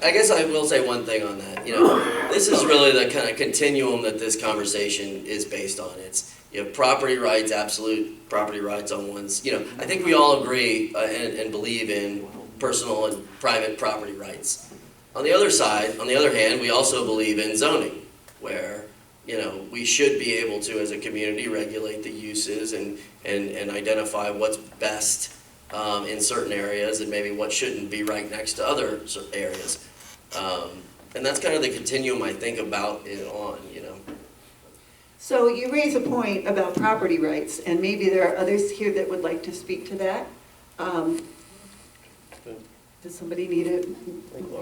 I guess I will say one thing on that. You know, this is really the kind of continuum that this conversation is based on. It's, you have property rights, absolute property rights on one's, you know, I think we all agree and believe in personal and private property rights. On the other side, on the other hand, we also believe in zoning, where, you know, we should be able to, as a community, regulate the uses and identify what's best in certain areas and maybe what shouldn't be right next to other areas. And that's kind of the continuum I think about it on, you know. So you raise a point about property rights, and maybe there are others here that would like to speak to that. Does somebody need it?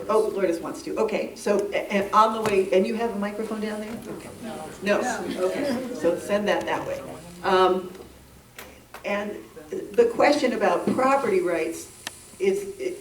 Oh, Lourdes wants to. Okay, so and on the way, and you have a microphone down there? Okay. No. Okay, so send that way. And the question about property rights is,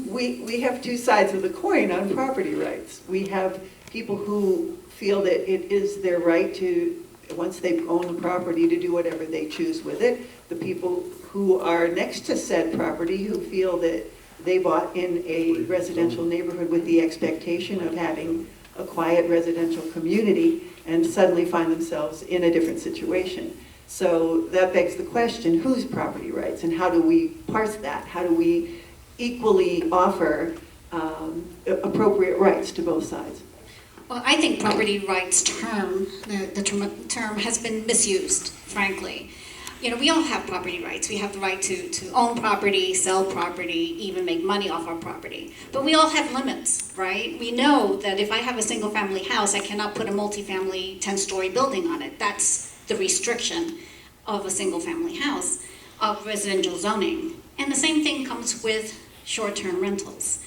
we have two sides of the coin on property rights. We have people who feel that it is their right to, once they own the property, to do whatever they choose with it. The people who are next to said property who feel that they bought in a residential neighborhood with the expectation of having a quiet residential community and suddenly find themselves in a different situation. So that begs the question, whose property rights, and how do we parse that? How do we equally offer appropriate rights to both sides? Well, I think property rights term has been misused, frankly. You know, we all have property rights. We have the right to own property, sell property, even make money off our property. But we all have limits, right? We know that if I have a single family house, I cannot put a multifamily 10-story building on it. That's the restriction of a single family house, of residential zoning. And the same thing comes with short-term rentals.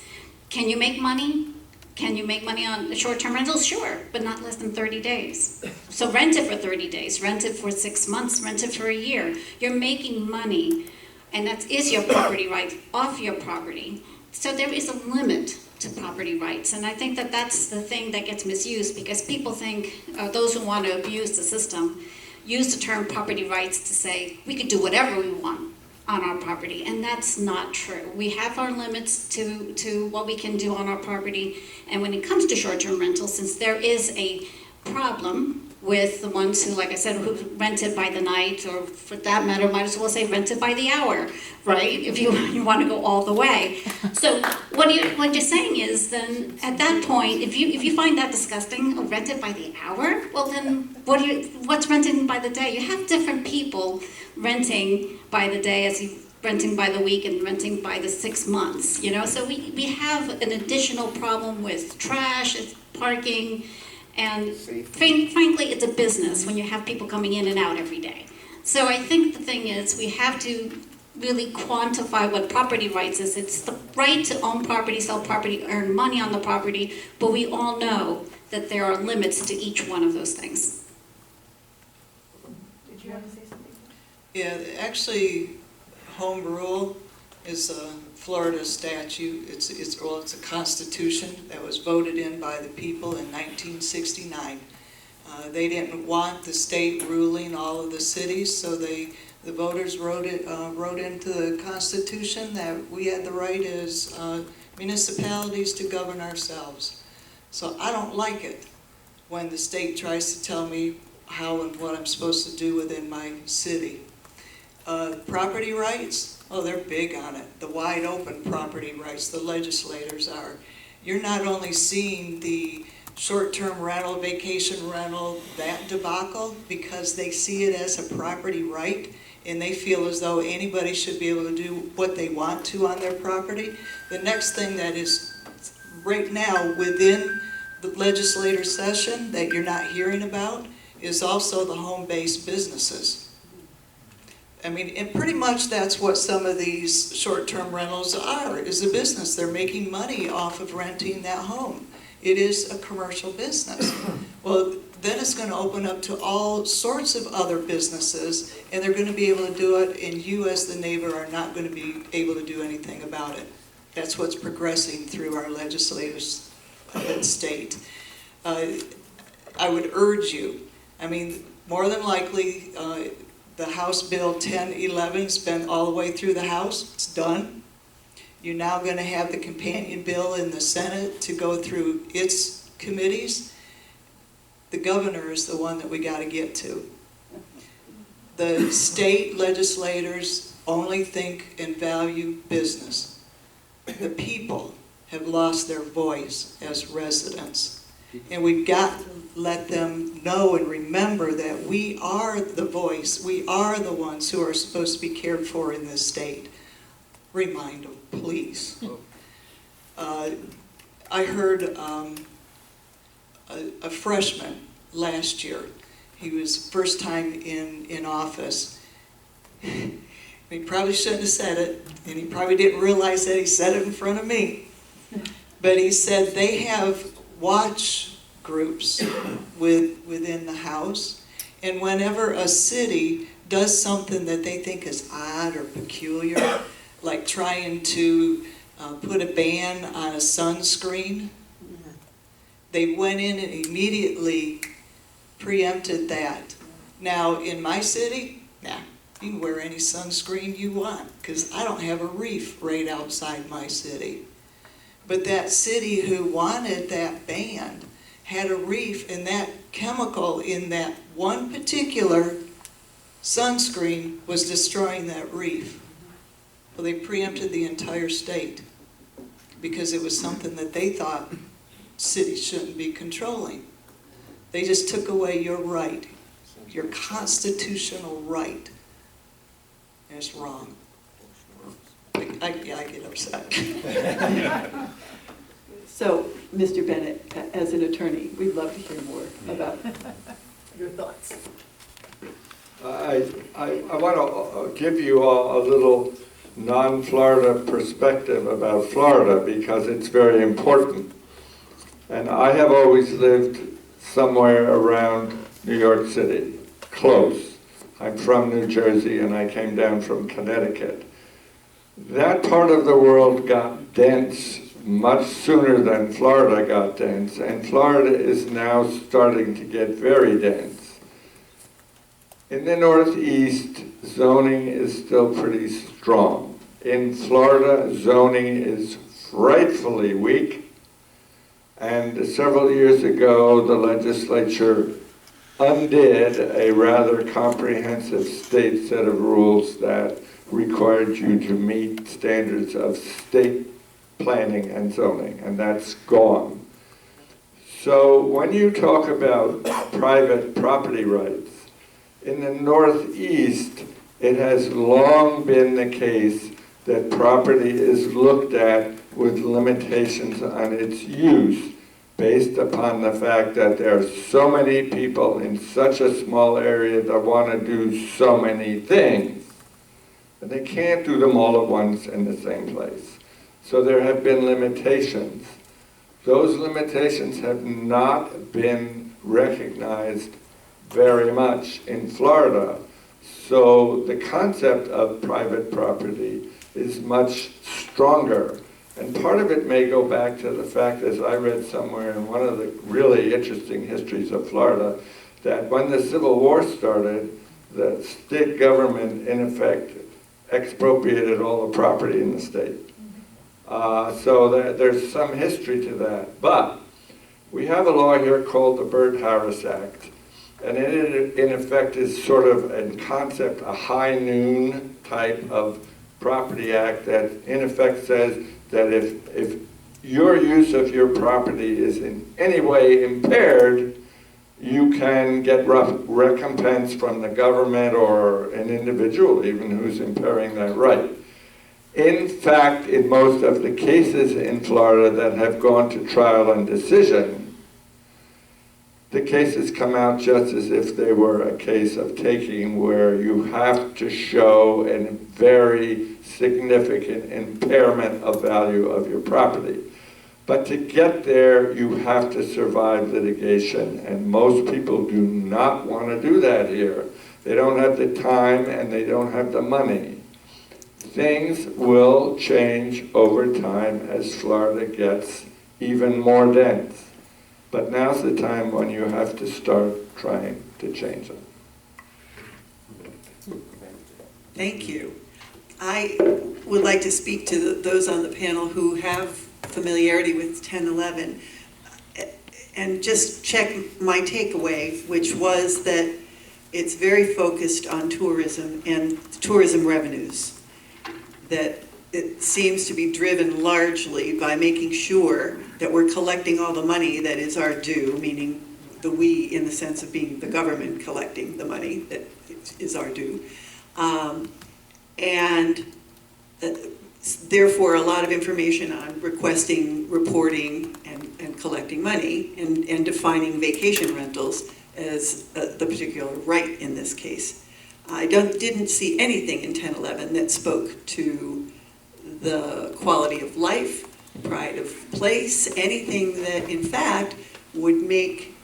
Can you make money? Can you make money on short-term rentals? Sure, but not less than 30 days. So rent it for 30 days, rent it for 6 months, rent it for a year. You're making money, and that is your property right off your property. So there is a limit to property rights, and I think that that's the thing that gets misused, because people think, those who want to abuse the system, use the term property rights to say, we could do whatever we want on our property, and that's not true. We have our limits to what we can do on our property, and when it comes to short-term rentals, since there is a problem with the ones who, like I said, who rent it by the night, or for that matter, might as well say rent it by the hour, right? If you want to go all the way. So what you're saying is, then at that point, if you find that disgusting, rent it by the hour, well then what's renting by the day? You have different people renting by the day as you renting by the week and renting by the 6 months, you know? So we have an additional problem with trash, parking, and frankly, it's a business when you have people coming in and out every day. So I think the thing is, we have to really quantify what property rights is. It's the right to own property, sell property, earn money on the property, but we all know that there are limits to each one of those things. Did you have to say something? Yeah, actually, home rule is a Florida statute. It's a constitution that was voted in by the people in 1969. They didn't want the state ruling all of the cities, so the voters wrote into the Constitution that we had the right as municipalities to govern ourselves. So I don't like it when the state tries to tell me how and what I'm supposed to do within my city. Property rights, oh, they're big on it. The wide open property rights, the legislators are. You're not only seeing the short-term rental, vacation rental, that debacle, because they see it as a property right, and they feel as though anybody should be able to do what they want to on their property. The next thing that is right now within the legislative session that you're not hearing about is also the home-based businesses. I mean, and pretty much that's what some of these short-term rentals are, is a business. They're making money off of renting that home. It is a commercial business. Well, then it's going to open up to all sorts of other businesses, and they're going to be able to do it, and you as the neighbor are not going to be able to do anything about it. That's what's progressing through our legislators at state. I would urge you, I mean, more than likely, the House Bill 1011's been all the way through the House. It's done. You're now going to have the companion bill in the Senate to go through its committees. The governor is the one that we got to get to. The state legislators only think and value business. The people have lost their voice as residents. And we've got to let them know and remember that we are the voice. We are the ones who are supposed to be cared for in this state. Remind them, please. I heard a freshman last year. He was first time in office. He probably shouldn't have said it, and he probably didn't realize that he said it in front of me. But he said they have watch groups within the House, and whenever a city does something that they think is odd or peculiar, like trying to put a ban on a sunscreen, they went in and immediately preempted that. Now, in my city, you can wear any sunscreen you want, because I don't have a reef right outside my city. But that city who wanted that ban had a reef, and that chemical in that one particular sunscreen was destroying that reef. Well, they preempted the entire state because it was something that they thought cities shouldn't be controlling. They just took away your right, your constitutional right. And it's wrong. I get upset. So, Mr. Bennett, as an attorney, we'd love to hear more about your thoughts. I want to give you a little non-Florida perspective about Florida because it's very important. And I have always lived somewhere around New York City, close. I'm from New Jersey and I came down from Connecticut. That part of the world got dense much sooner than Florida got dense, and Florida is now starting to get very dense. In the Northeast, zoning is still pretty strong. In Florida, zoning is frightfully weak, and several years ago, the legislature undid a rather comprehensive state set of rules that required you to meet standards of state planning and zoning, and that's gone. So when you talk about private property rights, in the Northeast, it has long been the case that property is looked at with limitations on its use based upon the fact that there are so many people in such a small area that want to do so many things, and they can't do them all at once in the same place. So there have been limitations. Those limitations have not been recognized very much in Florida. So the concept of private property is much stronger. And part of it may go back to the fact, as I read somewhere in one of the really interesting histories of Florida, that when the Civil War started, the state government, in effect, expropriated all the property in the state. So there's some history to that. But we have a law here called the Byrd-Harris Act. And it, in effect, is sort of, in concept, a high noon type of property act that, in effect, says that if your use of your property is in any way impaired, you can get recompense from the government or an individual even who's impairing that right. In fact, in most of the cases in Florida that have gone to trial and decision, the cases come out just as if they were a case of taking, where you have to show a very significant impairment of value of your property. But to get there, you have to survive litigation, and most people do not want to do that here. They don't have the time and they don't have the money. Things will change over time as Florida gets even more dense. But now's the time when you have to start trying to change them. Thank you. I would like to speak to those on the panel who have familiarity with 1011 and just check my takeaway, which was that it's very focused on tourism and tourism revenues. That it seems to be driven largely by making sure that we're collecting all the money that is our due, meaning the we in the sense of being the government collecting the money that is our due. And therefore a lot of information on requesting, reporting, and collecting money, and defining vacation rentals as the particular right in this case. I didn't see anything in 1011 that spoke to the quality of life, pride of place, anything that in fact would make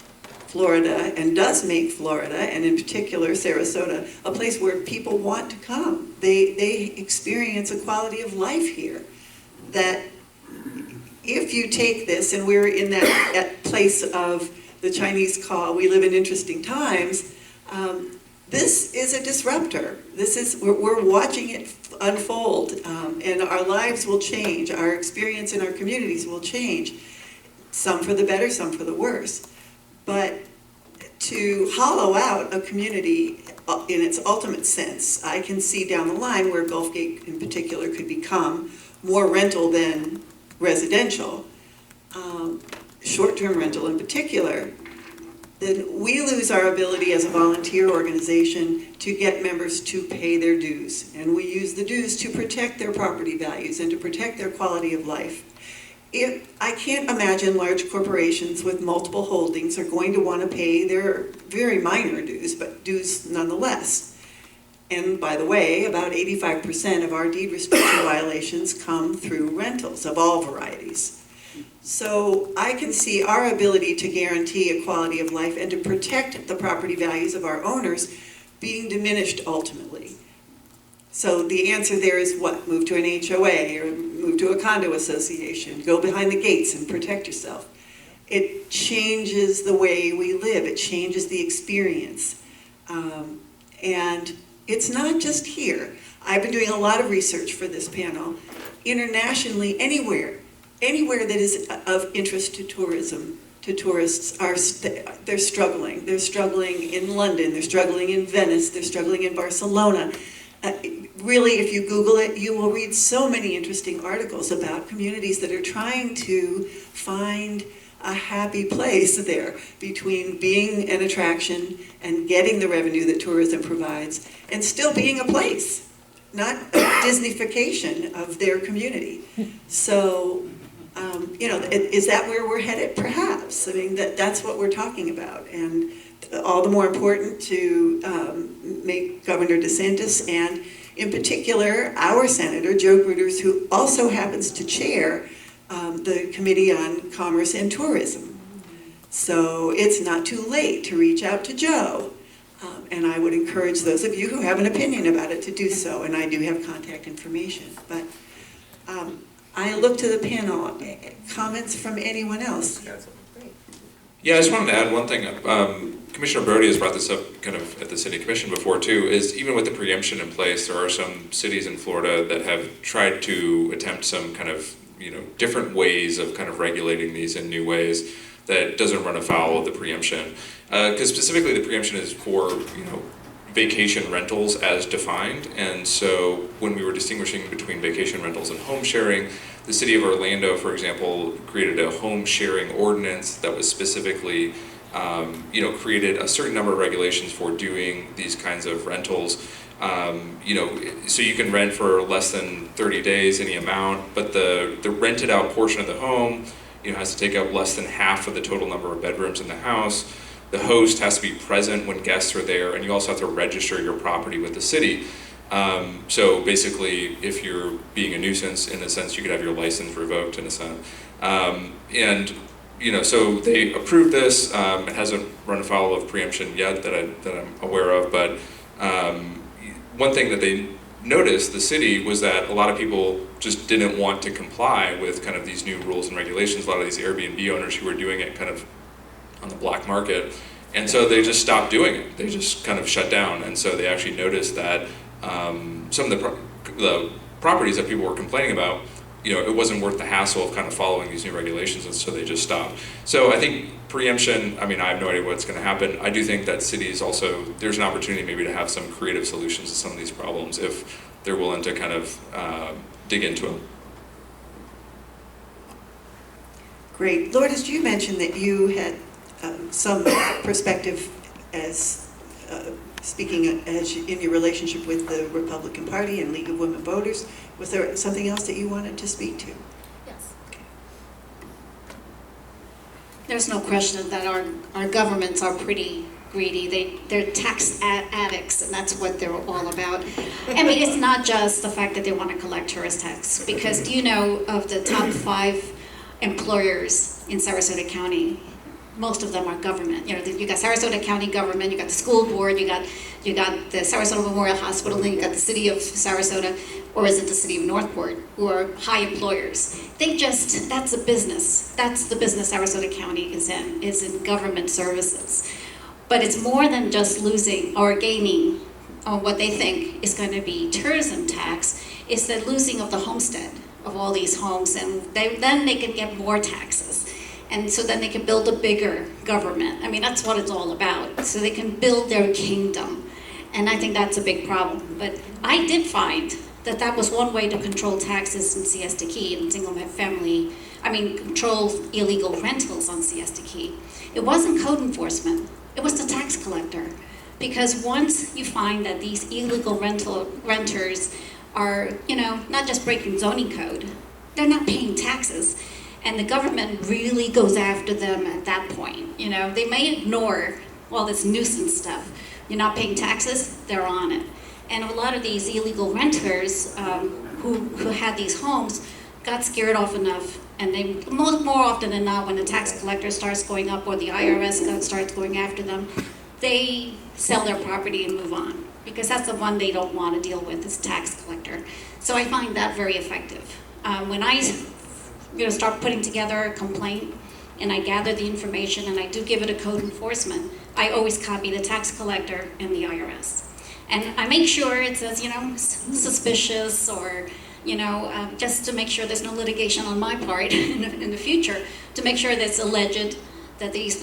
Florida, and does make Florida, and in particular Sarasota, a place where people want to come. They experience a quality of life here that if you take this, and we're in that place of the Chinese call, we live in interesting times, this is a disruptor. We're watching it unfold, and our lives will change. Our experience in our communities will change, some for the better, some for the worse. But to hollow out a community in its ultimate sense, I can see down the line where Gulf Gate in particular could become more rental than residential, short-term rental in particular, then we lose our ability as a volunteer organization to get members to pay their dues. And we use the dues to protect their property values and to protect their quality of life. I can't imagine large corporations with multiple holdings are going to want to pay their very minor dues, but dues nonetheless. And by the way, about 85% of our deed restriction violations come through rentals of all varieties. So I can see our ability to guarantee a quality of life and to protect the property values of our owners being diminished ultimately. So the answer there is what? Move to an HOA or move to a condo association, go behind the gates and protect yourself. It changes the way we live, it changes the experience. And it's not just here. I've been doing a lot of research for this panel. Internationally, anywhere that is of interest to tourism, to tourists, they're struggling. They're struggling in London, they're struggling in Venice, they're struggling in Barcelona. Really, if you Google it, you will read so many interesting articles about communities that are trying to find a happy place there between being an attraction and getting the revenue that tourism provides and still being a place, not a Disneyfication of their community. So, is that where we're headed? Perhaps. I mean, that's what we're talking about. And all the more important to make Governor DeSantis and in particular our Senator Joe Gruters, who also happens to chair the Committee on Commerce and Tourism. So it's not too late to reach out to Joe. And I would encourage those of you who have an opinion about it to do so, and I do have contact information. But I look to the panel. Comments from anyone else? Yeah, I just wanted to add one thing. Commissioner Brody has brought this up kind of at the City Commission before too, is even with the preemption in place, there are some cities in Florida that have tried to attempt some kind of, different ways of kind of regulating these in new ways that doesn't run afoul of the preemption. Because specifically the preemption is for, vacation rentals as defined. And so when we were distinguishing between vacation rentals and home sharing, the City of Orlando, for example, created a home sharing ordinance that was specifically created a certain number of regulations for doing these kinds of rentals. So you can rent for less than 30 days, any amount, but the rented out portion of the home, has to take up less than half of the total number of bedrooms in the house. The host has to be present when guests are there, and you also have to register your property with the city. So basically, if you're being a nuisance, in a sense, you could have your license revoked in a sense. So they approved this. It hasn't run afoul of preemption yet that I'm aware of, but one thing that they noticed, the city, was that a lot of people just didn't want to comply with kind of these new rules and regulations. A lot of these Airbnb owners who were doing it kind of on the black market, and so they just stopped doing it. They just kind of shut down, and so they actually noticed that some of the the properties that people were complaining about, it wasn't worth the hassle of kind of following these new regulations, and so they just stopped. So I think preemption, I have no idea what's going to happen. I do think that cities also, there's an opportunity maybe to have some creative solutions to some of these problems if they're willing to kind of dig into them. Great. Lourdes, you mentioned that you had some perspective as speaking as in your relationship with the Republican Party and League of Women Voters. Was there something else that you wanted to speak to? Yes. There's no question that our governments are pretty greedy. They're tax addicts, and that's what they're all about. It's not just the fact that they want to collect tourist tax, because do you know of the top 5 employers in Sarasota County? Most of them are government. You got Sarasota County government, you got the school board, you got the Sarasota Memorial Hospital, then you got the city of Sarasota, or is it the city of Northport, who are high employers. That's a business. That's the business Sarasota County is in government services. But it's more than just losing or gaining on what they think is going to be tourism tax. It's the losing of the homestead of all these homes, and then they can get more taxes. And so then they can build a bigger government. That's what it's all about. So they can build their kingdom. And I think that's a big problem. But I did find that was one way to control taxes in Siesta Key and control illegal rentals on Siesta Key. It wasn't code enforcement. It was the tax collector. Because once you find that these illegal renters are, not just breaking zoning code, they're not paying taxes. And the government really goes after them at that point. They may ignore all this nuisance stuff. You're not paying taxes, they're on it. And a lot of these illegal renters who had these homes got scared off enough, and they more often than not, when the tax collector starts going up or the IRS starts going after them, they sell their property and move on, because that's the one they don't want to deal with, is tax collector. So I find that very effective. When I start putting together a complaint and I gather the information and I do give it a code enforcement, I always copy the tax collector and the IRS. And I make sure it says, suspicious, or, just to make sure there's no litigation on my part in the future, to make sure that it's alleged that these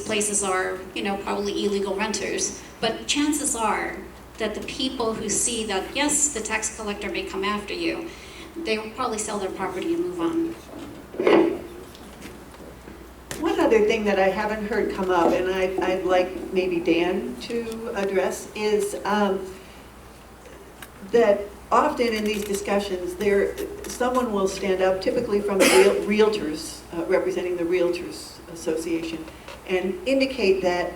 places are, probably illegal renters. But chances are that the people who see that, yes, the tax collector may come after you, they will probably sell their property and move on. One other thing that I haven't heard come up, and I'd like maybe Dan to address, is that often in these discussions, someone will stand up, typically from the realtors, representing the Realtors Association, and indicate that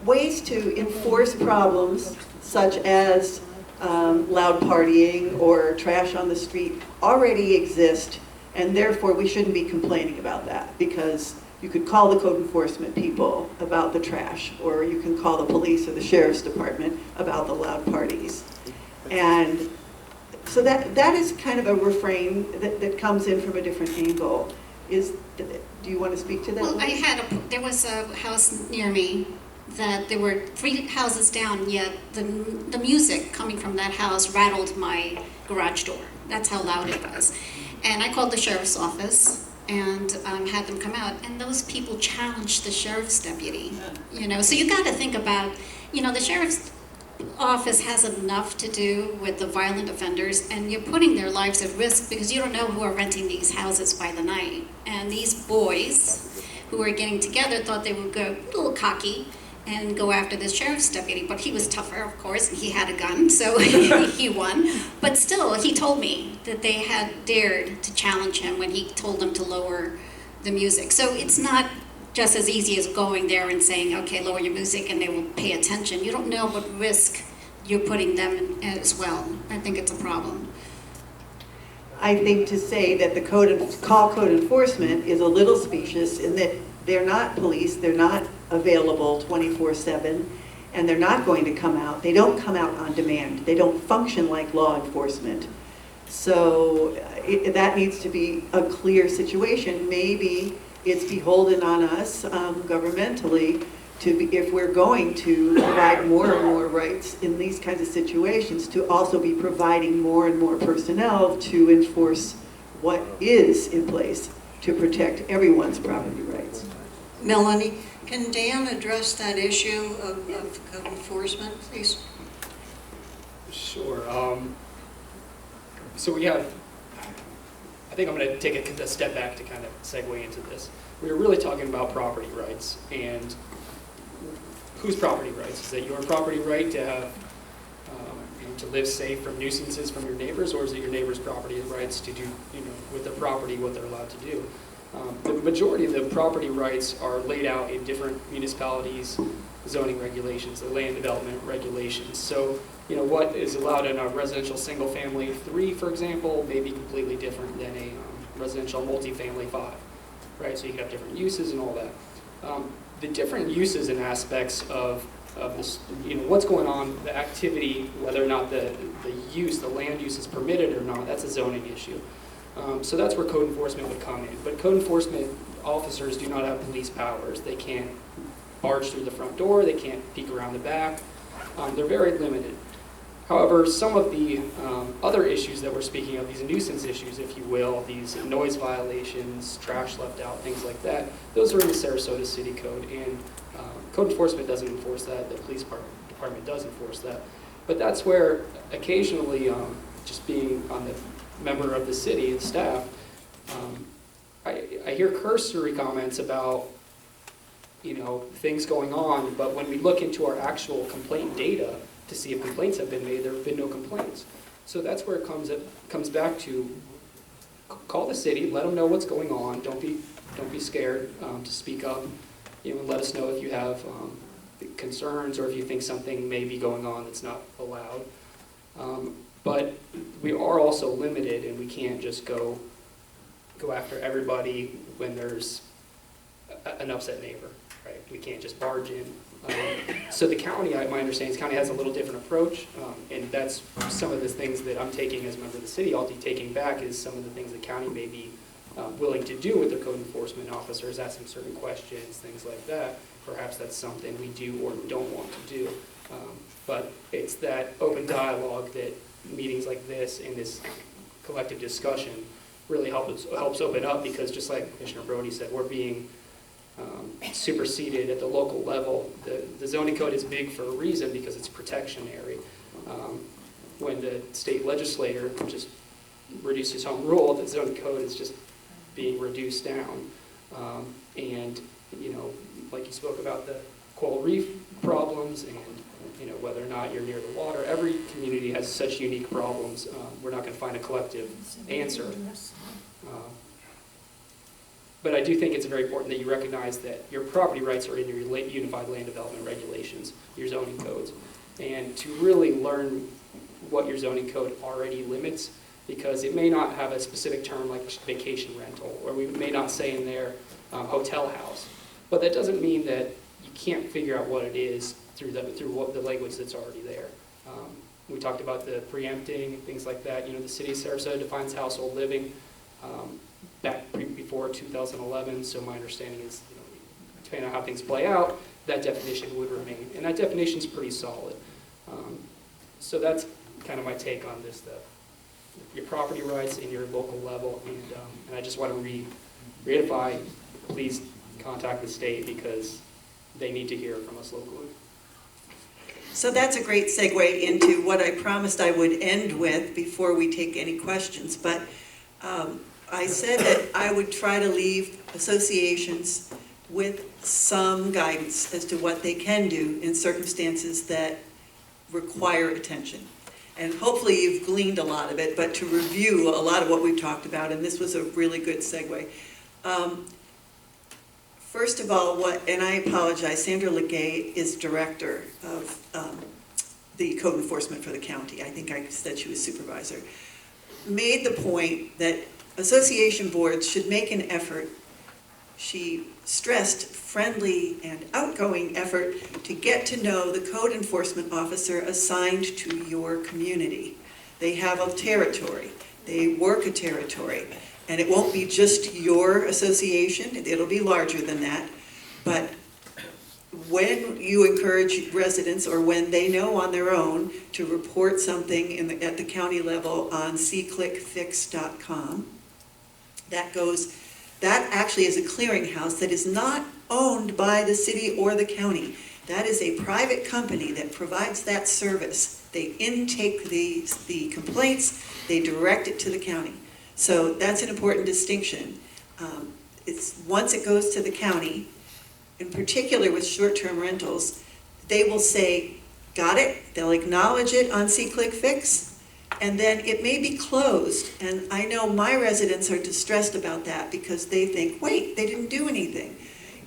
ways to enforce problems such as loud partying or trash on the street already exist, and therefore we shouldn't be complaining about that, because you could call the code enforcement people about the trash, or you can call the police or the sheriff's department about the loud parties. And so that is kind of a refrain that comes in from a different angle. Do you want to speak to that? Well, there was a house near me that there were 3 houses down, yet the music coming from that house rattled my garage door. That's how loud it was. And I called the sheriff's office and had them come out, and those people challenged the sheriff's deputy. So you got to think about, the sheriff's office has enough to do with the violent offenders, and you're putting their lives at risk because you don't know who are renting these houses by the night. And these boys who were getting together thought they would go a little cocky and go after the sheriff's deputy, but he was tougher, of course, and he had a gun, so he won. But still, he told me that they had dared to challenge him when he told them to lower the music. So it's not just as easy as going there and saying, okay, lower your music, and they will pay attention. You don't know what risk you're putting them in as well. I think it's a problem. I think to say that the code enforcement is a little specious in that they're not police, they're not available 24/7, and they're not going to come out. They don't come out on demand. They don't function like law enforcement. So that needs to be a clear situation. Maybe it's beholden on us governmentally if we're going to provide more and more rights in these kinds of situations, to also be providing more and more personnel to enforce what is in place to protect everyone's property rights. Melanie, can Dan address that issue of code enforcement, please? Sure. So we have, I think I'm going to take a step back to kind of segue into this. We were really talking about property rights, and whose property rights? Is it your property right to have, to live safe from nuisances from your neighbors, or is it your neighbor's property rights to do, with their property what they're allowed to do? The majority of the property rights are laid out in different municipalities' zoning regulations, the land development regulations. So, what is allowed in a residential single-family 3, for example, may be completely different than a residential multifamily 5, right? So you can have different uses and all that. The different uses and aspects of this, what's going on, the activity, whether or not the land use is permitted or not, that's a zoning issue. So that's where code enforcement would come in. But code enforcement officers do not have police powers. They can't barge through the front door. They can't peek around the back. They're very limited. However, some of the other issues that we're speaking of, these nuisance issues, if you will, these noise violations, trash left out, things like that, those are in the Sarasota City Code, and code enforcement doesn't enforce that. The police department does enforce that. But that's where occasionally, just being on the member of the city and staff, I hear cursory comments about things going on, but when we look into our actual complaint data to see if complaints have been made, there have been no complaints. So that's where it comes back to call the city, let them know what's going on. Don't be scared to speak up. Let us know if you have concerns or if you think something may be going on that's not allowed. But we are also limited, and we can't just go after everybody when there's an upset neighbor, right? We can't just barge in. So the county, my understanding is the county has a little different approach, and that's some of the things that I'm taking as a member of the city. I'll be taking back is some of the things the county may be willing to do with their code enforcement officers, asking certain questions, things like that. Perhaps that's something we do or don't want to do. But it's that open dialogue that meetings like this and this collective discussion really helps open up, because just like Commissioner Brody said, we're being superseded at the local level. The zoning code is big for a reason, because it's protectionary. When the state legislator just reduces home rule, the zoning code is just being reduced down. And like you spoke about the coral reef problems, and whether or not you're near the water, every community has such unique problems. We're not going to find a collective answer. But I do think it's very important that you recognize that your property rights are in your Unified Land Development Regulations, your zoning codes, and to really learn what your zoning code already limits, because it may not have a specific term like vacation rental, or we may not say in there hotel house. But that doesn't mean that you can't figure out what it is through the language that's already there. We talked about the preempting, things like that. The city of Sarasota defines household living back before 2011, so my understanding is, depending on how things play out, that definition would remain, and that definition is pretty solid. So that's kind of my take on this stuff. Your property rights in your local level, and I just want to reiterate, please contact the state, because they need to hear from us locally. So that's a great segue into what I promised I would end with before we take any questions. But I said that I would try to leave associations with some guidance as to what they can do in circumstances that require attention. And hopefully you've gleaned a lot of it, but to review a lot of what we've talked about, and this was a really good segue. First of all, and I apologize, Sandra Legay is director of the code enforcement for the county. I think I said she was supervisor. Made the point that association boards should make an effort. She stressed friendly and outgoing effort to get to know the code enforcement officer assigned to your community. They have a territory. They work a territory. And it won't be just your association, it'll be larger than that, but when you encourage residents, or when they know on their own, to report something at the county level on cclickfix.com, that actually is a clearinghouse that is not owned by the city or the county. That is a private company that provides that service. They intake the complaints, they direct it to the county. So that's an important distinction. Once it goes to the county, in particular with short-term rentals, they will say, got it, they'll acknowledge it on cclickfix, and then it may be closed. And I know my residents are distressed about that because they think, wait, they didn't do anything.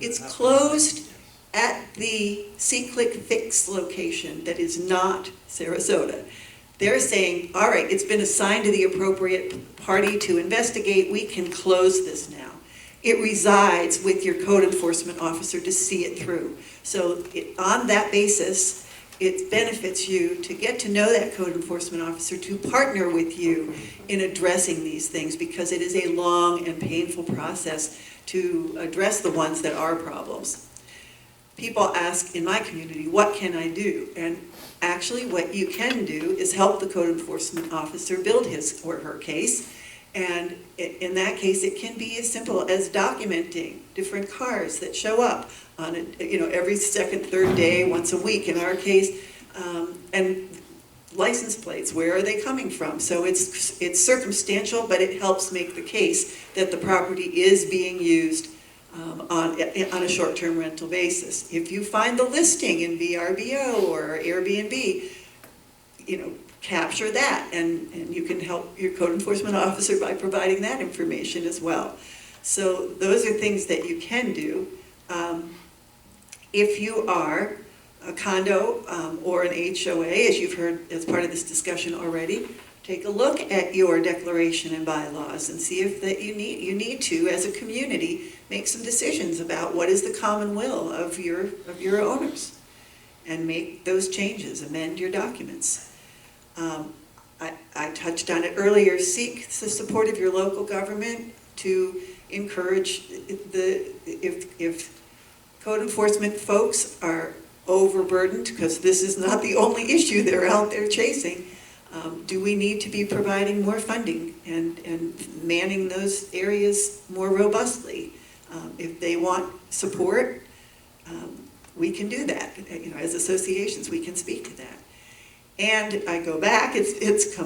It's closed at the cclickfix location that is not Sarasota. They're saying, all right, it's been assigned to the appropriate party to investigate, we can close this now. It resides with your code enforcement officer to see it through. So on that basis, it benefits you to get to know that code enforcement officer, to partner with you in addressing these things, because it is a long and painful process to address the ones that are problems. People ask in my community, what can I do? And actually what you can do is help the code enforcement officer build his or her case. And in that case, it can be as simple as documenting different cars that show up on every second, third day, once a week in our case, and license plates. Where are they coming from? So it's circumstantial, but it helps make the case that the property is being used on a short-term rental basis. If you find the listing in VRBO or Airbnb, capture that, and you can help your code enforcement officer by providing that information as well. So those are things that you can do. If you are a condo or an HOA, as you've heard as part of this discussion already, take a look at your declaration and bylaws and see if that you need to, as a community, make some decisions about what is the common will of your owners, and make those changes, amend your documents. I touched on it earlier. Seek the support of your local government to encourage if code enforcement folks are overburdened, because this is not the only issue they're out there chasing. Do we need to be providing more funding and manning those areas more robustly? If they want support, we can do that. As associations, we can speak to that. And I go back, it's